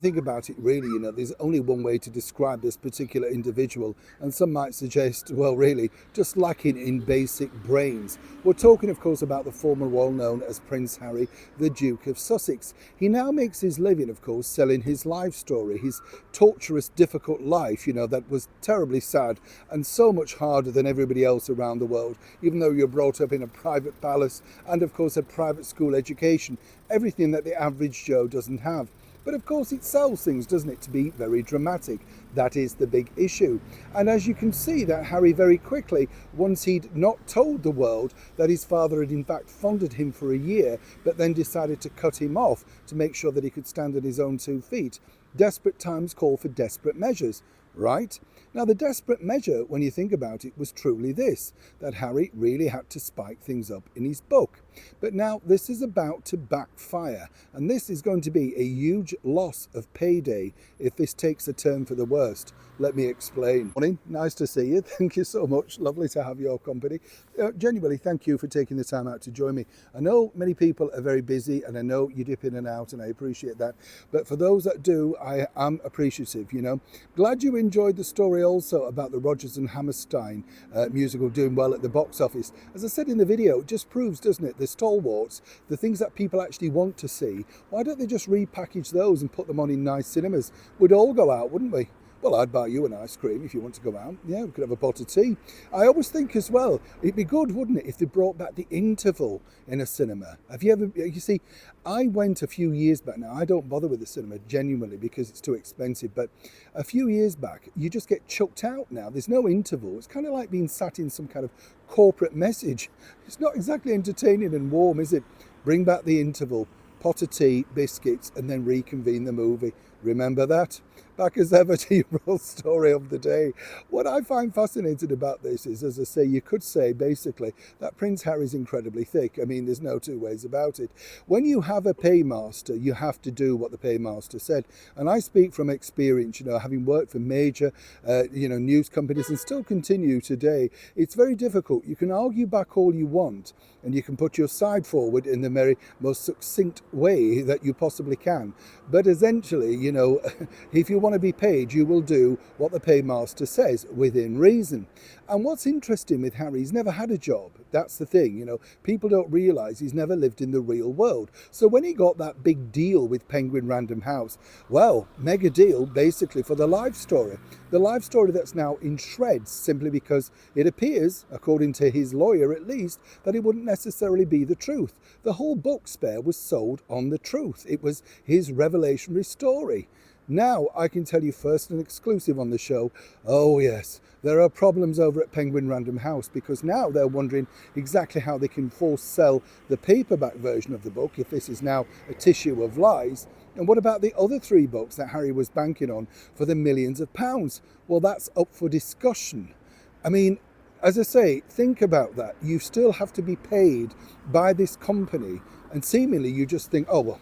Think about it really, there's only one way to describe this particular individual, and some might suggest, well, really, just lacking in basic brains. We're talking, of course, about the former well known as Prince Harry, the Duke of Sussex. He now makes his living, of course, selling his life story, his torturous, difficult life, that was terribly sad and so much harder than everybody else around the world, even though you're brought up in a private palace and, of course, a private school education, everything that the average Joe doesn't have. But of course it sells things, doesn't it, to be very dramatic. That is the big issue. And as you can see, that Harry very quickly, once he'd not told the world that his father had in fact funded him for a year, but then decided to cut him off to make sure that he could stand on his own 2 feet. Desperate times call for desperate measures, right? Now, the desperate measure, when you think about it, was truly this, that Harry really had to spike things up in his book. But now this is about to backfire, and this is going to be a huge loss of payday if this takes a turn for the worst. Let me explain. Morning, nice to see you. Thank you so much. Lovely to have your company. Genuinely, thank you for taking the time out to join me. I know many people are very busy, and I know you dip in and out, and I appreciate that. But for those that do, I am appreciative, Glad you enjoyed the story also about the Rodgers and Hammerstein musical doing well at the box office. As I said in the video, it just proves, doesn't it, the stalwarts, the things that people actually want to see. Why don't they just repackage those and put them on in nice cinemas? We'd all go out, wouldn't we? Well, I'd buy you an ice cream if you want to go out. Yeah, we could have a pot of tea. I always think as well, it'd be good, wouldn't it, if they brought back the interval in a cinema. Have you ever, you see, I went a few years back now. I don't bother with the cinema genuinely because it's too expensive. But a few years back, you just get chucked out now. There's no interval. It's kind of like being sat in some kind of corporate message. It's not exactly entertaining and warm, is it? Bring back the interval, pot of tea, biscuits, and then reconvene the movie. Remember that? Back as ever to your real story of the day. What I find fascinating about this is, as I say, you could say basically that Prince Harry's incredibly thick. I mean, there's no two ways about it. When you have a paymaster, you have to do what the paymaster said. And I speak from experience, having worked for major, news companies and still continue today. It's very difficult. You can argue back all you want and you can put your side forward in the very most succinct way that you possibly can. But essentially, if you want to be paid, you will do what the paymaster says within reason. And what's interesting with Harry, he's never had a job. That's the thing, people don't realise he's never lived in the real world. So when he got that big deal with Penguin Random House, well, mega deal basically for the life story. The life story that's now in shreds simply because it appears, according to his lawyer at least, that it wouldn't necessarily be the truth. The whole book Spare was sold on the truth. It was his revelationary story. Now I can tell you first and exclusive on the show, oh yes, there are problems over at Penguin Random House because now they're wondering exactly how they can force sell the paperback version of the book if this is now a tissue of lies. And what about the other 3 books that Harry was banking on for the millions of pounds? Well, that's up for discussion. I mean, as I say, think about that. You still have to be paid by this company and seemingly you just think, oh, well,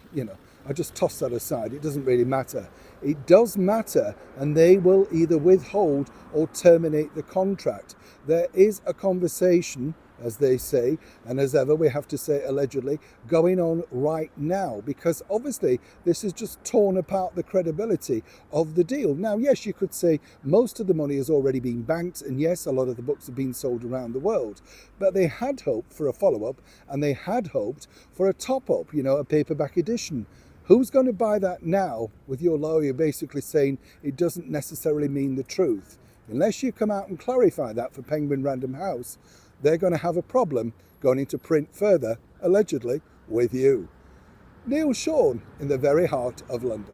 I just toss that aside. It doesn't really matter. It does matter, and they will either withhold or terminate the contract. There is a conversation, as they say, and as ever we have to say allegedly, going on right now, because obviously this has just torn apart the credibility of the deal. Now, yes, you could say most of the money has already been banked, and yes, a lot of the books have been sold around the world, but they had hoped for a follow-up, and they had hoped for a top-up, a paperback edition. Who's going to buy that now with your lawyer basically saying it doesn't necessarily mean the truth? Unless you come out and clarify that for Penguin Random House, they're going to have a problem going into print further, allegedly, with you. Neil Sean in the very heart of London.